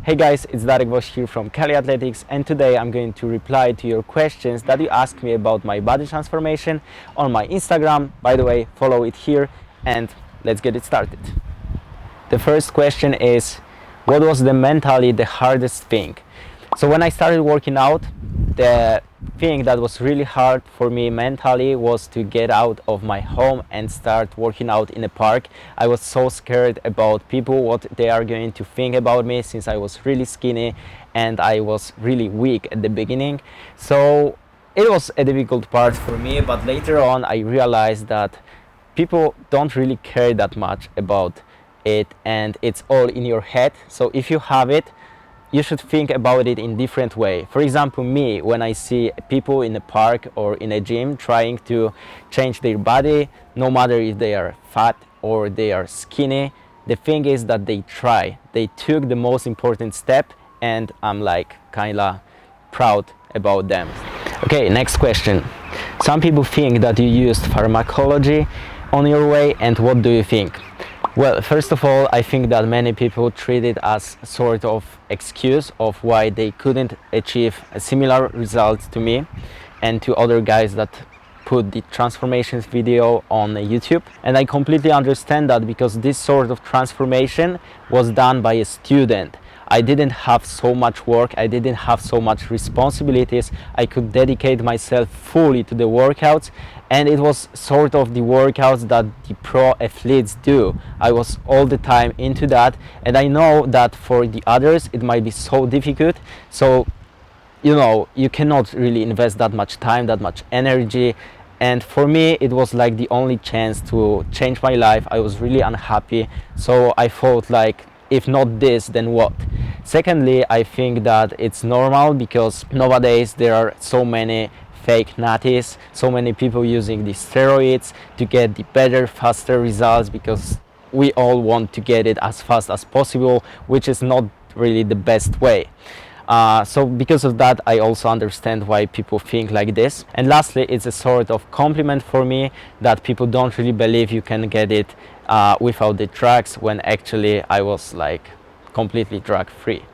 Hey guys, it's Darek here from Caliathletics, and today I'm going to reply to your questions that you asked me about my body transformation on my Instagram. By the way, follow it here and let's get it started. The first question is, what was mentally the hardest thing? So when I started working out, the thing that was really hard for me mentally was to get out of my home and start working out in a park. I was so scared about people, what they are going to think about me, since I was really skinny and I was really weak at the beginning. So it was a difficult part for me, but later on I realized that people don't really care that much about it and it's all in your head. So if you have it, you should think about it in different way. For example, me, when I see people in a park or in a gym trying to change their body, no matter if they are fat or they are skinny, the thing is that they took the most important step, and I'm like kinda proud about them. Okay, next question. Some people think that you used pharmacology on your way, and what do you think? Well, first of all, I think that many people treat it as sort of excuse of why they couldn't achieve a similar result to me and to other guys that put the transformations video on YouTube. And I completely understand that, because this sort of transformation was done by a student. I didn't have so much work, I didn't have so much responsibilities, I could dedicate myself fully to the workouts, and it was sort of the workouts that the pro athletes do. I was all the time into that, and I know that for the others it might be so difficult. So you cannot really invest that much time, that much energy, and for me it was like the only chance to change my life. I was really unhappy, so I thought, like, if not this, then what? Secondly, I think that it's normal, because nowadays there are so many fake natties, so many people using the steroids to get the better, faster results, because we all want to get it as fast as possible, which is not really the best way. So because of that, I also understand why people think like this. And lastly, it's a sort of compliment for me that people don't really believe you can get it without the drugs, when actually I was like completely drug free.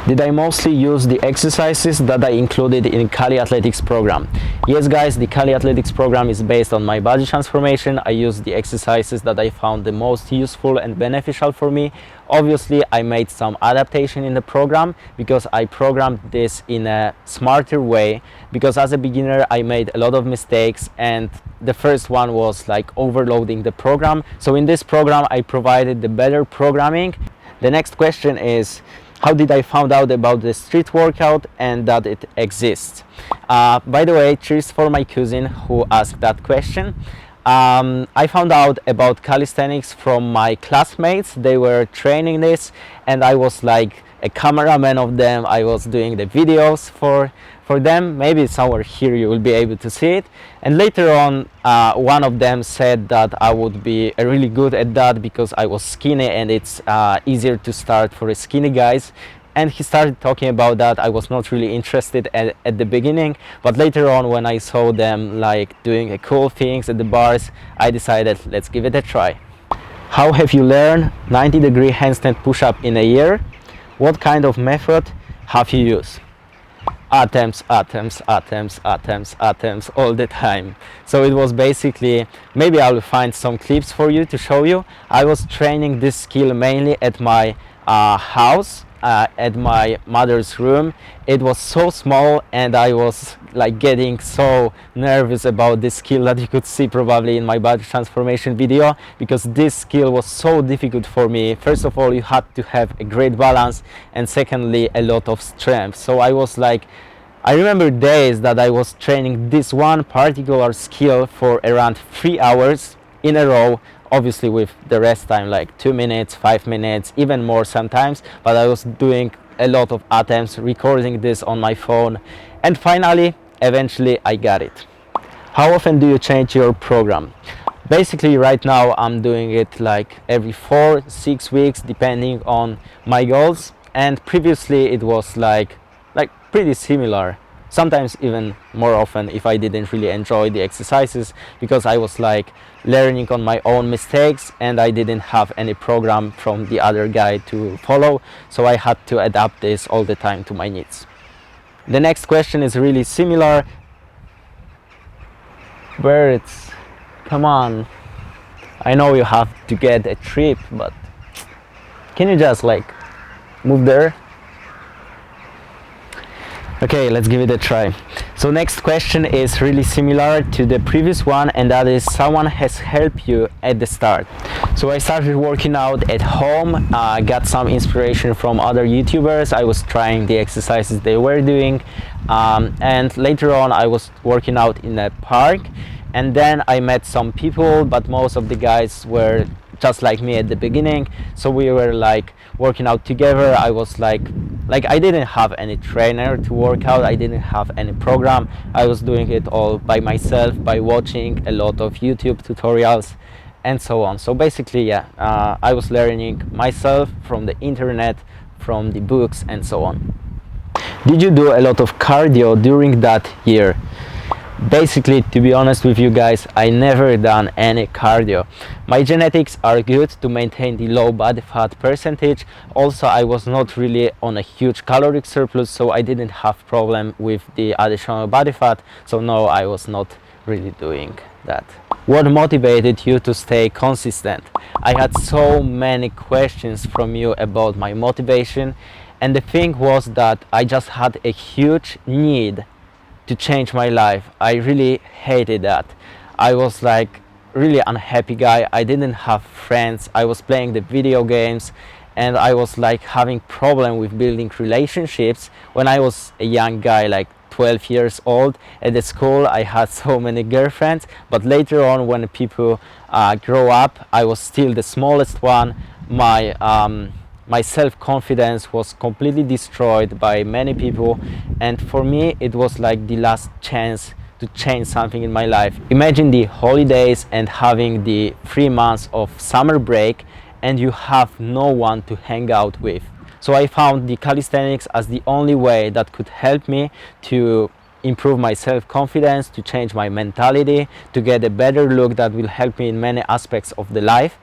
Did I mostly use the exercises that I included in Caliathletics program? Yes guys, the Caliathletics program is based on my body transformation. I used the exercises that I found the most useful and beneficial for me. Obviously I made some adaptation in the program, because I programmed this in a smarter way, because as a beginner I made a lot of mistakes, and the first one was like overloading the program. So in this program I provided the better programming. The next question is, how did I find out about the street workout and that it exists? By the way, cheers for my cousin who asked that question. I found out about calisthenics from my classmates. They were training this, and I was like a cameraman of them. I was doing the videos for them. Maybe somewhere here you will be able to see it. And later on, one of them said that I would be really good at that, because I was skinny and it's easier to start for skinny guys. And he started talking about that. I was not really interested at the beginning, but later on, when I saw them like doing cool things at the bars, I decided, let's give it a try. How have you learned 90-degree handstand push-up in a year? What kind of method have you used? Attempts all the time. So it was basically, maybe I will find some clips for you to show you. I was training this skill mainly at my house, at my mother's room. It was so small, and I was like getting so nervous about this skill that you could see probably in my body transformation video, because this skill was so difficult for me. First of all, you had to have a great balance, and secondly, a lot of strength. So I was like, I remember days that I was training this one particular skill for around 3 hours in a row, obviously with the rest time like 2 minutes, 5 minutes, even more sometimes, but I was doing a lot of attempts, recording this on my phone, and finally, eventually I got it. How often do you change your program? Basically right now I'm doing it like every 4-6 weeks, depending on my goals, and previously it was like pretty similar. sometimes even more often if I didn't really enjoy the exercises, because I was like learning on my own mistakes and I didn't have any program from the other guy to follow, so I had to adapt this all the time to my needs. The next question is really similar. Birds, come on, I know you have to get a trip, but can you just like move there? Okay, let's give it a try. So next question is really similar to the previous one, and that is, someone has helped you at the start. So I started working out at home, got some inspiration from other YouTubers. I was trying the exercises they were doing, and later on I was working out in a park, and then I met some people, but most of the guys were just like me at the beginning, so we were like working out together. I was like I didn't have any trainer to work out, I didn't have any program, I was doing it all by myself, by watching a lot of YouTube tutorials and so on. So basically, yeah, I was learning myself from the internet, from the books and so on. Did you do a lot of cardio during that year? Basically, to be honest with you guys, I never done any cardio. My genetics are good to maintain the low body fat percentage. Also, I was not really on a huge caloric surplus, so I didn't have problem with the additional body fat. So no, I was not really doing that. What motivated you to stay consistent? I had so many questions from you about my motivation, and the thing was that I just had a huge need to change my life. I really hated that. I was like really unhappy guy. I didn't have friends. I was playing the video games, and I was like having problem with building relationships when I was a young guy, like 12 years old. At the school I had so many girlfriends, but later on when people grow up, I was still the smallest one. My self-confidence was completely destroyed by many people, and for me it was like the last chance to change something in my life. Imagine the holidays and having the 3 months of summer break and you have no one to hang out with. So I found the calisthenics as the only way that could help me to improve my self-confidence, to change my mentality, to get a better look that will help me in many aspects of the life.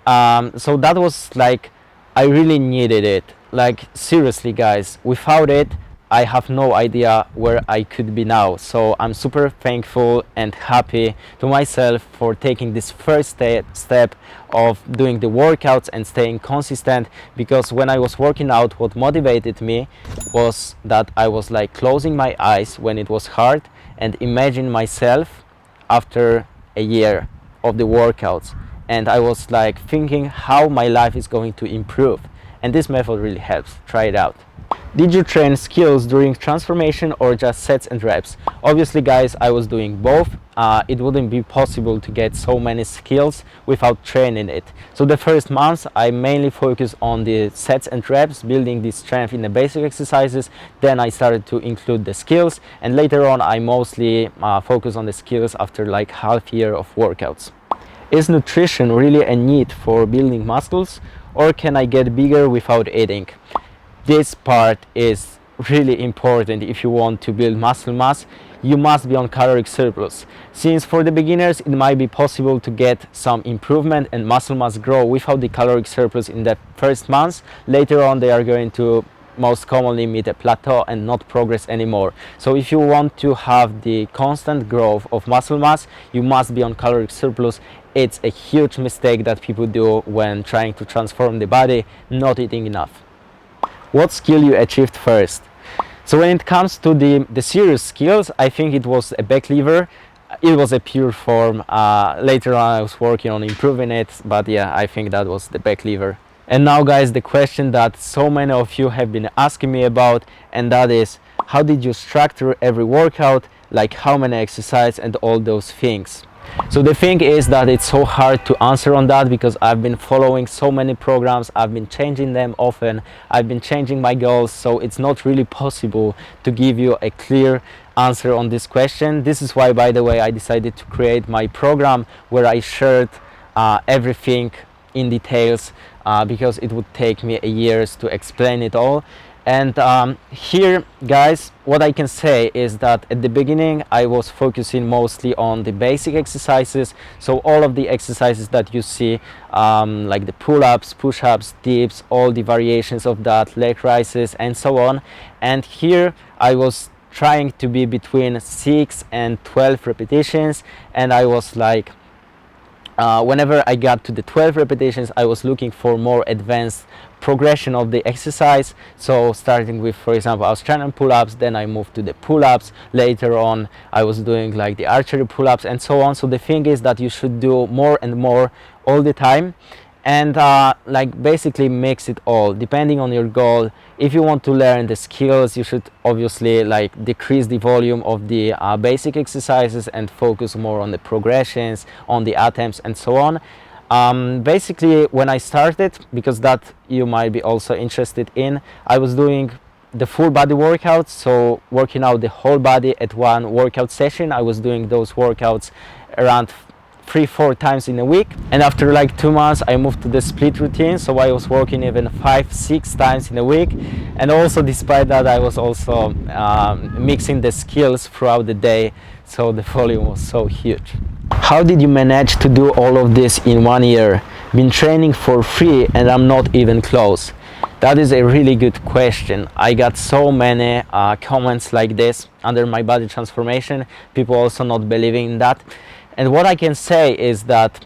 So that was like, I really needed it. Like seriously guys, without it I have no idea where I could be now. So I'm super thankful and happy to myself for taking this first step of doing the workouts and staying consistent, because when I was working out, what motivated me was that I was like closing my eyes when it was hard and imagine myself after a year of the workouts, and I was like thinking how my life is going to improve, and this method really helps. Try it out. Did you train skills during transformation or just sets and reps? Obviously guys, I was doing both. It wouldn't be possible to get so many skills without training it. So the first months I mainly focused on the sets and reps, building the strength in the basic exercises. Then I started to include the skills, and later on I mostly focus on the skills after like half year of workouts. Is nutrition really a need for building muscles, or can I get bigger without eating? This part is really important. If you want to build muscle mass, you must be on caloric surplus. Since for the beginners it might be possible to get some improvement and muscle mass grow without the caloric surplus in the first months, later on they are going to most commonly meet a plateau and not progress anymore. So if you want to have the constant growth of muscle mass, you must be on caloric surplus. It's a huge mistake that people do when trying to transform the body, not eating enough. What skill you achieved first? So when it comes to the serious skills, I think it was a back lever. It was a pure form. Later on I was working on improving it, but yeah, I think that was the back lever. And now guys, the question that so many of you have been asking me about, and that is, how did you structure every workout, like how many exercises and all those things? So the thing is that it's so hard to answer on that, because I've been following so many programs, I've been changing them often, I've been changing my goals, so it's not really possible to give you a clear answer on this question. This is why, by the way, I decided to create my program where I shared everything in details, because it would take me years to explain it all. And here, guys, what I can say is that at the beginning I was focusing mostly on the basic exercises, so all of the exercises that you see, like the pull-ups, push-ups, dips, all the variations of that, leg raises and so on. And here I was trying to be between 6 and 12 repetitions, and I was like, whenever I got to the 12 repetitions, I was looking for more advanced progression of the exercise. So starting with, for example, Australian pull-ups, then I moved to the pull-ups. Later on I was doing like the archery pull-ups and so on. So the thing is that you should do more and more all the time, and like basically mix it all depending on your goal. If you want to learn the skills, you should obviously like decrease the volume of the basic exercises and focus more on the progressions, on the attempts and so on. Basically when I started, because that you might be also interested in, I was doing the full body workouts, so working out the whole body at one workout session. I was doing those workouts around 3-4 times in a week, and after like 2 months I moved to the split routine, so I was working even 5-6 times in a week. And also despite that I was also mixing the skills throughout the day, so the volume was so huge. How did you manage to do all of this in 1 year? Been training for free and I'm not even close. That is a really good question. I got so many comments like this under my body transformation, people also not believing in that. And what I can say is that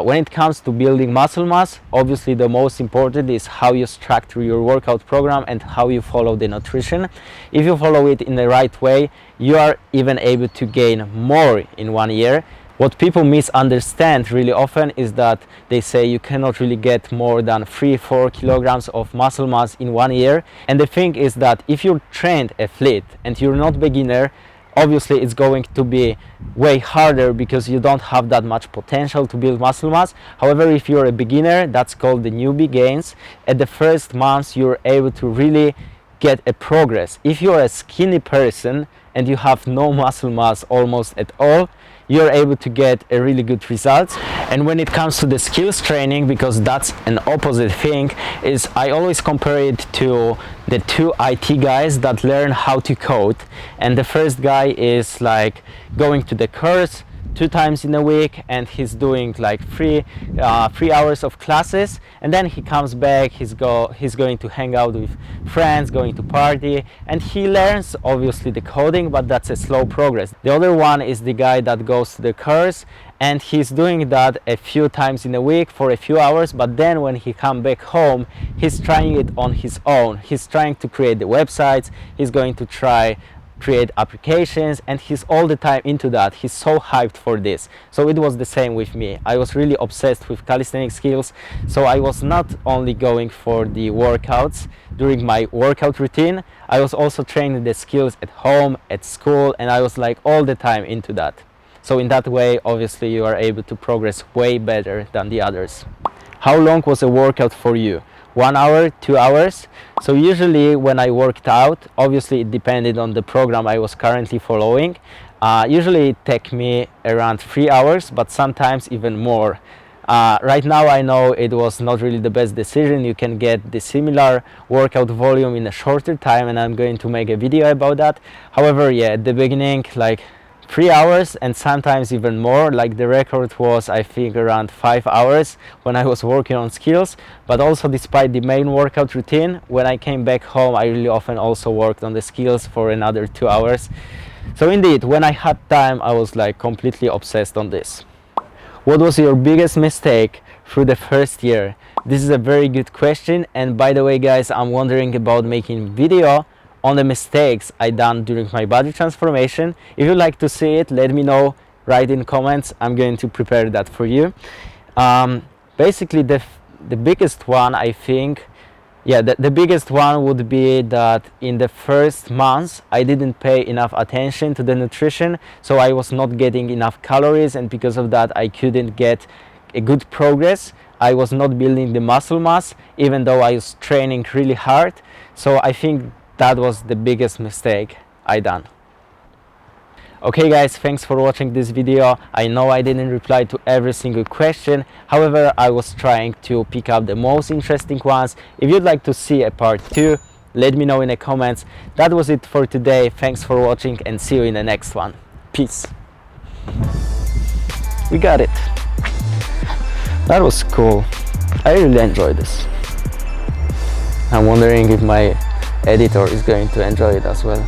when it comes to building muscle mass, obviously the most important is how you structure your workout program and how you follow the nutrition. If you follow it in the right way, you are even able to gain more in 1 year. What people misunderstand really often is that they say you cannot really get more than 3-4 kilograms of muscle mass in 1 year. And the thing is that if you're trained athlete and you're not beginner, obviously it's going to be way harder because you don't have that much potential to build muscle mass. However, if you're a beginner, that's called the newbie gains. At the first months you're able to really get a progress. If you're a skinny person and you have no muscle mass almost at all, you're able to get a really good results. And when it comes to the skills training, because that's an opposite thing, is I always compare it to the two IT guys that learn how to code. And the first guy is like going to the course 2 times in a week and he's doing like 3 hours of classes, and then he comes back, he's going to hang out with friends, going to party, and he learns obviously the coding, but that's a slow progress. The other one is the guy that goes to the course and he's doing that a few times in a week for a few hours, but then when he comes back home, he's trying it on his own. He's trying to create the websites, he's going to create applications, and he's all the time into that. He's so hyped for this. So it was the same with me. I was really obsessed with calisthenics skills, so I was not only going for the workouts during my workout routine, I was also training the skills at home, at school, and I was like all the time into that. So in that way, obviously you are able to progress way better than the others. How long was a workout for you? 1 hour, 2 hours? So usually when I worked out, obviously it depended on the program I was currently following. Usually it took me around 3 hours, but sometimes even more. Right now I know it was not really the best decision. You can get the similar workout volume in a shorter time, and I'm going to make a video about that. However, yeah, at the beginning, like 3 hours and sometimes even more. Like the record was, I think, around 5 hours when I was working on skills. But also, despite the main workout routine, when I came back home, I really often also worked on the skills for another 2 hours. So indeed, when I had time, I was like completely obsessed on this. What was your biggest mistake through the first year? This is a very good question, and by the way guys, I'm wondering about making video on the mistakes I done during my body transformation. If you'd like to see it, let me know, write in comments, I'm going to prepare that for you. Basically the biggest one, I think, the biggest one would be that in the first months I didn't pay enough attention to the nutrition, so I was not getting enough calories, and because of that I couldn't get a good progress. I was not building the muscle mass even though I was training really hard. So I think that was the biggest mistake I done. Okay guys, thanks for watching this video. I know I didn't reply to every single question, however I was trying to pick up the most interesting ones. If you'd like to see a part 2, let me know in the comments. That was it for today. Thanks for watching and see you in the next one. Peace. We got it. That was cool. I really enjoyed this. I'm wondering if my editor is going to enjoy it as well.